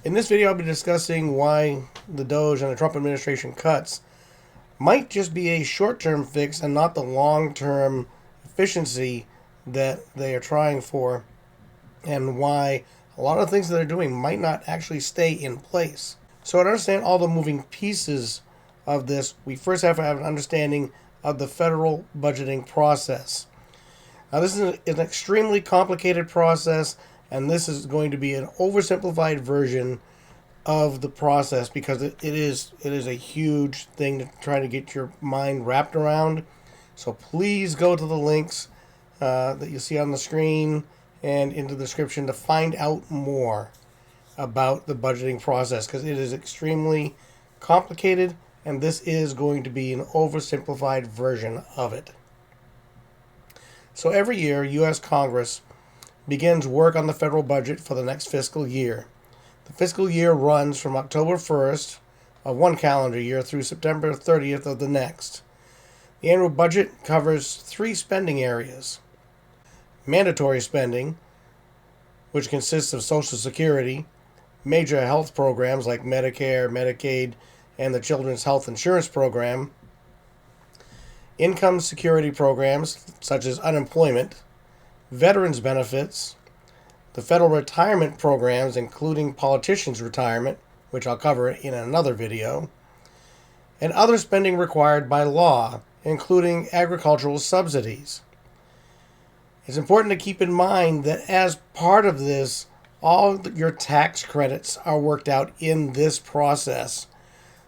In this video, I'll be discussing why the Doge and the Trump administration cuts might just be a short-term fix and not the long-term efficiency that they are trying for, and why a lot of things that they're doing might not actually stay in place. So to understand all the moving pieces of this, we first have to have an understanding of the federal budgeting process. Now, this is an extremely complicated process, and this is going to be an oversimplified version of the process because it is a huge thing to try to get your mind wrapped around. So please go to the links that you see on the screen and in the description to find out more about the budgeting process, because it is extremely complicated, and this is going to be an oversimplified version of it. So every year, U.S. Congress begins work on the federal budget for the next fiscal year. The fiscal year runs from October 1st of one calendar year through September 30th of the next. The annual budget covers three spending areas: mandatory spending, which consists of Social Security, major health programs like Medicare, Medicaid, and the Children's Health Insurance Program, income security programs such as unemployment, veterans benefits, the federal retirement programs including politicians' retirement, which I'll cover in another video, and other spending required by law, including agricultural subsidies. It's important to keep in mind that as part of this, all your tax credits are worked out in this process.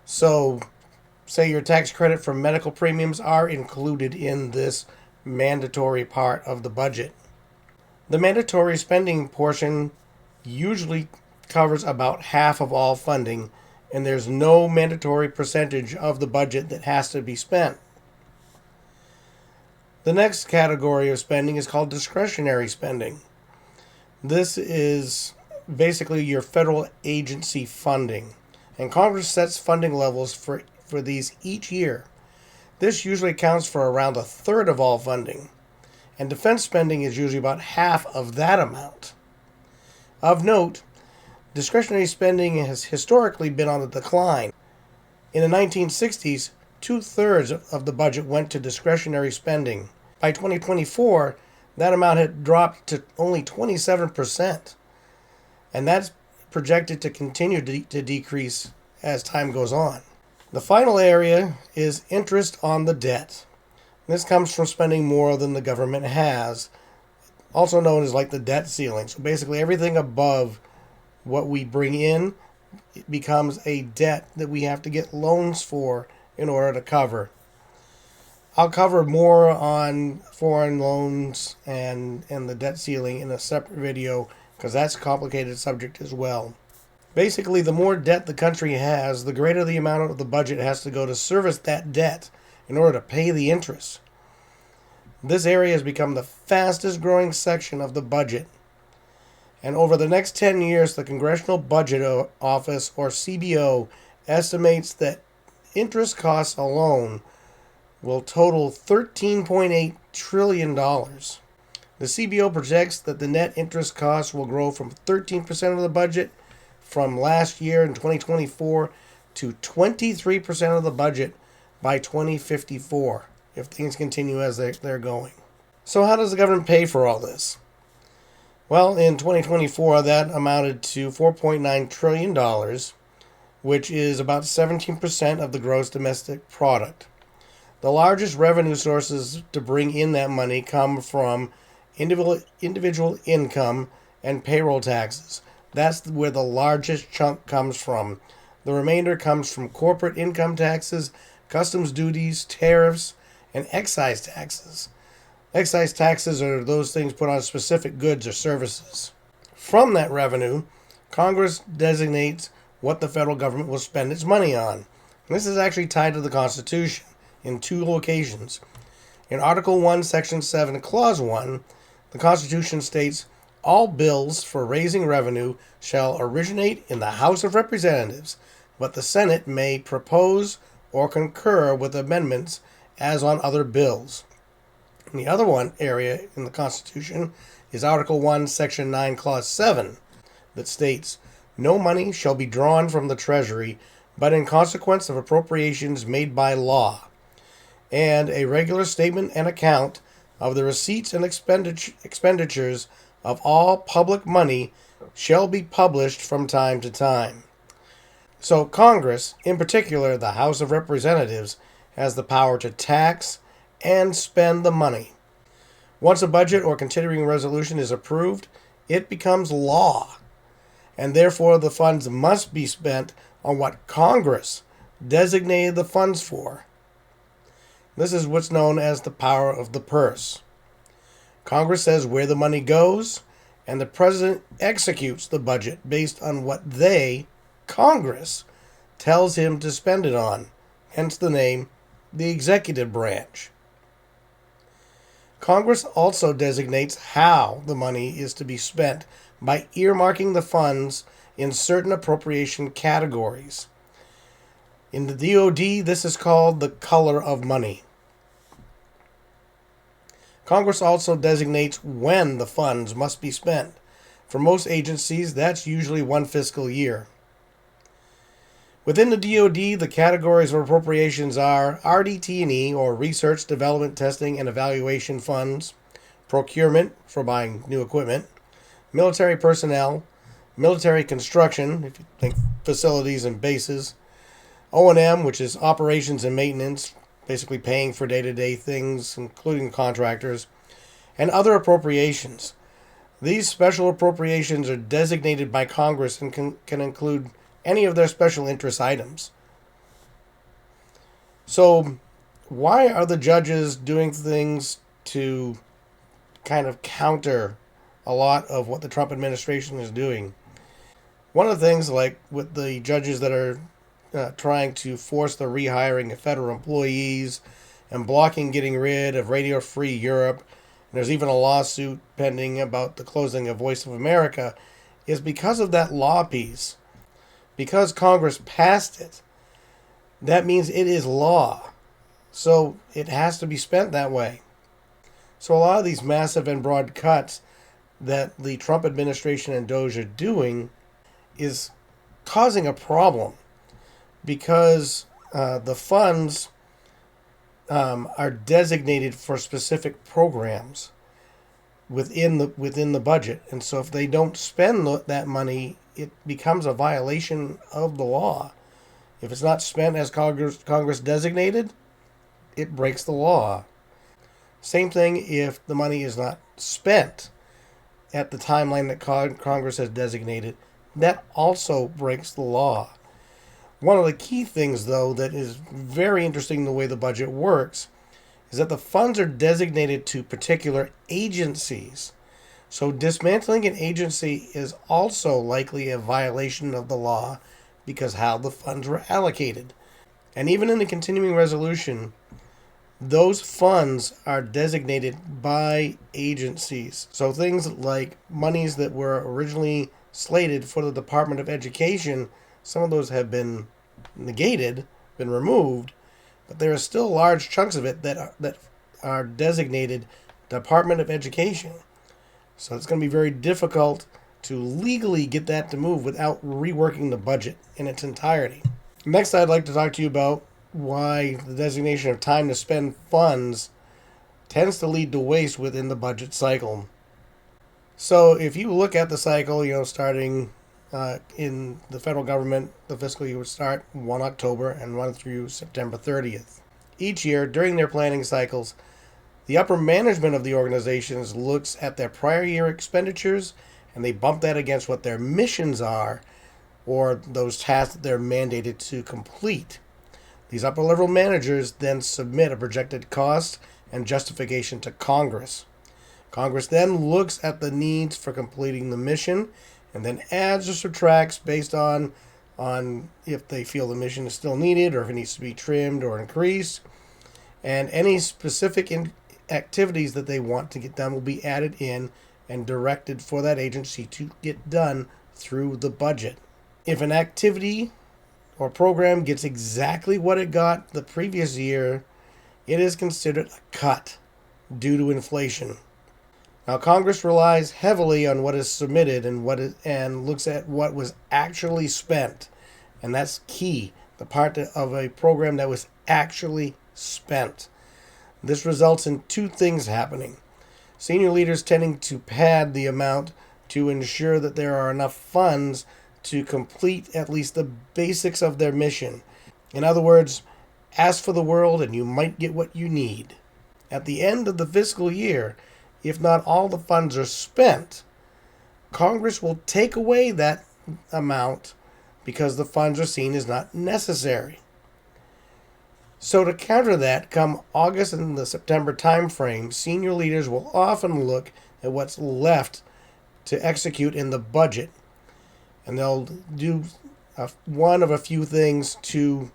So, say your tax credit for medical premiums are included in this mandatory part of the budget. The mandatory spending portion usually covers about half of all funding, and there's no mandatory percentage of the budget that has to be spent. The next category of spending is called discretionary spending. This is basically your federal agency funding, and Congress sets funding levels for these each year. This usually accounts for around a third of all funding, and defense spending is usually about half of that amount. Of note, discretionary spending has historically been on the decline. In the 1960s, 2/3 of the budget went to discretionary spending. By 2024, that amount had dropped to only 27%, and that's projected to continue to decrease as time goes on. The final area is interest on the debt. This comes from spending more than the government has, also known as like the debt ceiling. So basically everything above what we bring in becomes a debt that we have to get loans for in order to cover. I'll cover more on foreign loans and the debt ceiling in a separate video, because that's a complicated subject as well. Basically, the more debt the country has, the greater the amount of the budget has to go to service that debt in order to pay the interest. This area has become the fastest growing section of the budget. And over the next 10 years, the Congressional Budget Office, or CBO, estimates that interest costs alone will total $13.8 trillion. The CBO projects that the net interest costs will grow from 13% of the budget from last year in 2024 to 23% of the budget by 2054, if things continue as they're going. So how does the government pay for all this? Well, in 2024, that amounted to $4.9 trillion, which is about 17% of the gross domestic product. The largest revenue sources to bring in that money come from individual income and payroll taxes. That's where the largest chunk comes from. The remainder comes from corporate income taxes, customs duties, tariffs, and excise taxes. Excise taxes are those things put on specific goods or services. From that revenue, Congress designates what the federal government will spend its money on. This is actually tied to the Constitution in two locations. In Article 1, Section 7, Clause 1, the Constitution states, "All bills for raising revenue shall originate in the House of Representatives, but the Senate may propose or concur with amendments as on other bills." And the other one area in the Constitution is Article 1, Section 9, Clause 7, that states, No money shall be drawn from the Treasury, but in consequence of appropriations made by law, and a regular statement and account of the receipts and expenditures of all public money shall be published from time to time. So Congress, in particular the House of Representatives, has the power to tax and spend the money. Once a budget or continuing resolution is approved, it becomes law, and therefore the funds must be spent on what Congress designated the funds for. This is what's known as the power of the purse. Congress says where the money goes, and the president executes the budget based on what Congress, tells him to spend it on, hence the name, the executive branch. Congress also designates how the money is to be spent by earmarking the funds in certain appropriation categories. In the DoD, this is called the color of money. Congress also designates when the funds must be spent. For most agencies, that's usually one fiscal year. Within the DoD, the categories of appropriations are RDT&E, or Research, Development, Testing, and Evaluation Funds, procurement, for buying new equipment, military personnel, military construction, if you think facilities and bases, O&M, which is operations and maintenance, basically paying for day-to-day things, including contractors, and other appropriations. These special appropriations are designated by Congress and can include any of their special interest items. So, why are the judges doing things to kind of counter a lot of what the Trump administration is doing? One of the things, like with the judges that are trying to force the rehiring of federal employees and blocking getting rid of Radio Free Europe, and there's even a lawsuit pending about the closing of Voice of America, is because of that law piece. Because Congress passed it, that means it is law. So it has to be spent that way. So a lot of these massive and broad cuts that the Trump administration and DOJ are doing is causing a problem, because the funds are designated for specific programs within the budget, and so if they don't spend that money, it becomes a violation of the law. If it's not spent as Congress designated, it breaks the law. Same thing if the money is not spent at the timeline that Congress has designated, that also breaks the law. One of the key things, though, that is very interesting the way the budget works is that the funds are designated to particular agencies. So dismantling an agency is also likely a violation of the law because how the funds were allocated. And even in the continuing resolution, those funds are designated by agencies. So things like monies that were originally slated for the Department of Education, some of those have been negated, been removed, but there are still large chunks of it that are designated Department of Education. So it's going to be very difficult to legally get that to move without reworking the budget in its entirety. Next, I'd like to talk to you about why the designation of time to spend funds tends to lead to waste within the budget cycle. So if you look at the cycle, starting in the federal government, the fiscal year would start 1 October and run through September 30th. Each year, during their planning cycles, the upper management of the organizations looks at their prior year expenditures, and they bump that against what their missions are, or those tasks that they're mandated to complete. These upper level managers then submit a projected cost and justification to Congress. Congress then looks at the needs for completing the mission and then adds or subtracts based on if they feel the mission is still needed or if it needs to be trimmed or increased. And any specific activities that they want to get done will be added in and directed for that agency to get done through the budget. If an activity or program gets exactly what it got the previous year, it is considered a cut due to inflation. Now, Congress relies heavily on what is submitted and looks at what was actually spent, and that's key. The part of a program that was actually spent. This results in two things happening. Senior leaders tending to pad the amount to ensure that there are enough funds to complete at least the basics of their mission. In other words, ask for the world and you might get what you need. At the end of the fiscal year, if not all the funds are spent, Congress will take away that amount because the funds are seen as not necessary. So to counter that, come August and the September timeframe, senior leaders will often look at what's left to execute in the budget. And they'll do one of a few things to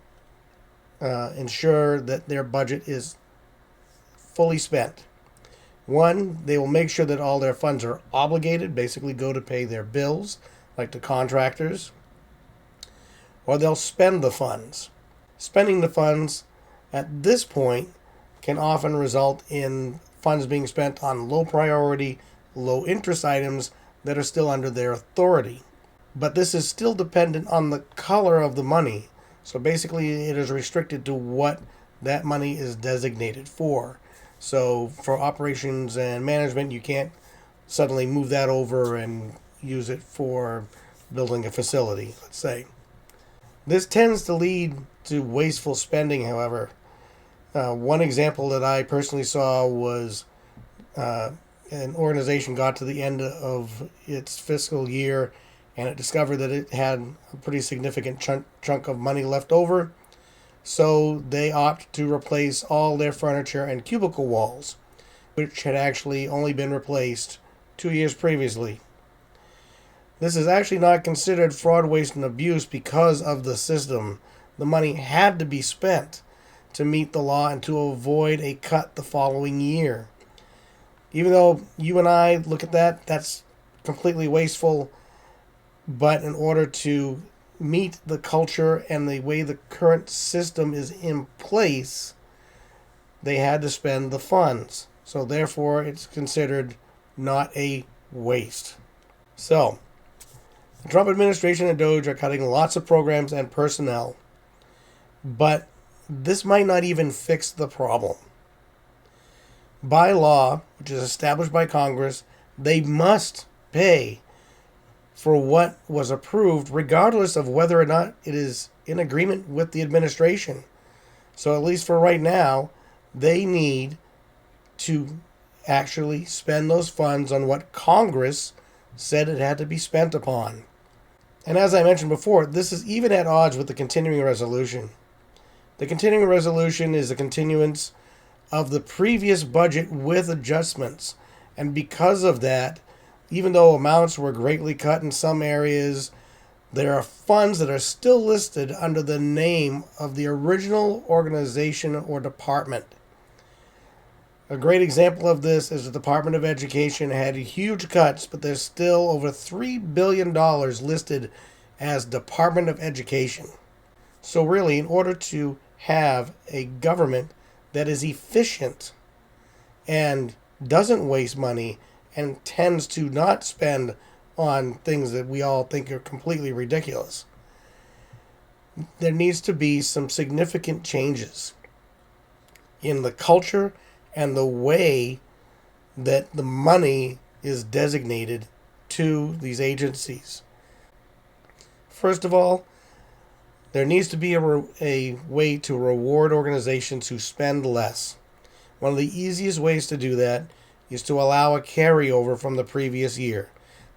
ensure that their budget is fully spent. One, they will make sure that all their funds are obligated, basically go to pay their bills, like the contractors. Or they'll spend the funds. Spending the funds at this point can often result in funds being spent on low priority, low interest items that are still under their authority. But this is still dependent on the color of the money. So basically it is restricted to what that money is designated for. So for operations and management, you can't suddenly move that over and use it for building a facility, let's say. This tends to lead to wasteful spending, however. One example that I personally saw was an organization got to the end of its fiscal year and it discovered that it had a pretty significant chunk of money left over. So they opt to replace all their furniture and cubicle walls, which had actually only been replaced 2 years previously. This is actually not considered fraud, waste, and abuse because of the system. The money had to be spent to meet the law and to avoid a cut the following year. Even though you and I look at that, that's completely wasteful. But in order to meet the culture and the way the current system is in place, they had to spend the funds. So therefore, it's considered not a waste. So, the Trump administration and DOGE are cutting lots of programs and personnel. But this might not even fix the problem. By law, which is established by Congress, they must pay for what was approved, regardless of whether or not it is in agreement with the administration. So at least for right now, they need to actually spend those funds on what Congress said it had to be spent upon. And as I mentioned before, this is even at odds with the continuing resolution. The continuing resolution is a continuance of the previous budget with adjustments. And because of that, even though amounts were greatly cut in some areas, there are funds that are still listed under the name of the original organization or department. A great example of this is the Department of Education had huge cuts, but there's still over $3 billion listed as Department of Education. So really, in order to have a government that is efficient and doesn't waste money and tends to not spend on things that we all think are completely ridiculous, there needs to be some significant changes in the culture and the way that the money is designated to these agencies. First of all, there needs to be a way to reward organizations who spend less. One of the easiest ways to do that is to allow a carryover from the previous year.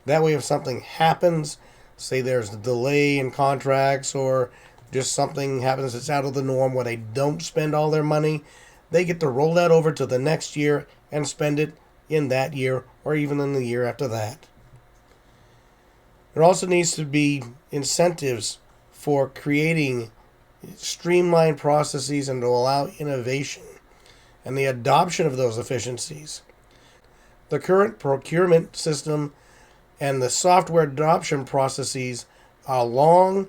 That way, if something happens, say there's a delay in contracts or just something happens that's out of the norm where they don't spend all their money, they get to roll that over to the next year and spend it in that year or even in the year after that. There also needs to be incentives for creating streamlined processes and to allow innovation and the adoption of those efficiencies. The current procurement system and the software adoption processes are long,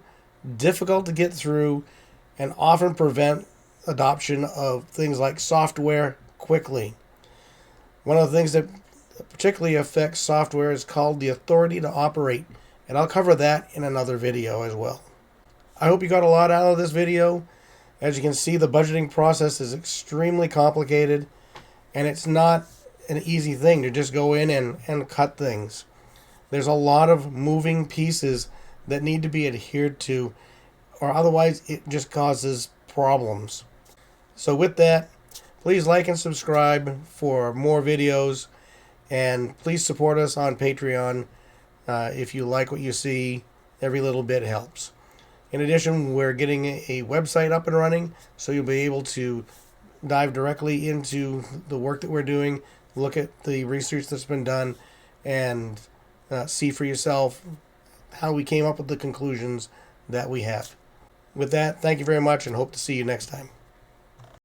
difficult to get through, and often prevent adoption of things like software quickly. One of the things that particularly affects software is called the authority to operate, and I'll cover that in another video as well. I hope you got a lot out of this video. As you can see, the budgeting process is extremely complicated, and it's not an easy thing to just go in and cut things. There's a lot of moving pieces that need to be adhered to, or otherwise it just causes problems. So with that, please like and subscribe for more videos, and please support us on Patreon. If you like what you see, every little bit helps. In addition, we're getting a website up and running, so you'll be able to dive directly into the work that we're doing, look at the research that's been done, and see for yourself how we came up with the conclusions that we have. With that, thank you very much, and hope to see you next time.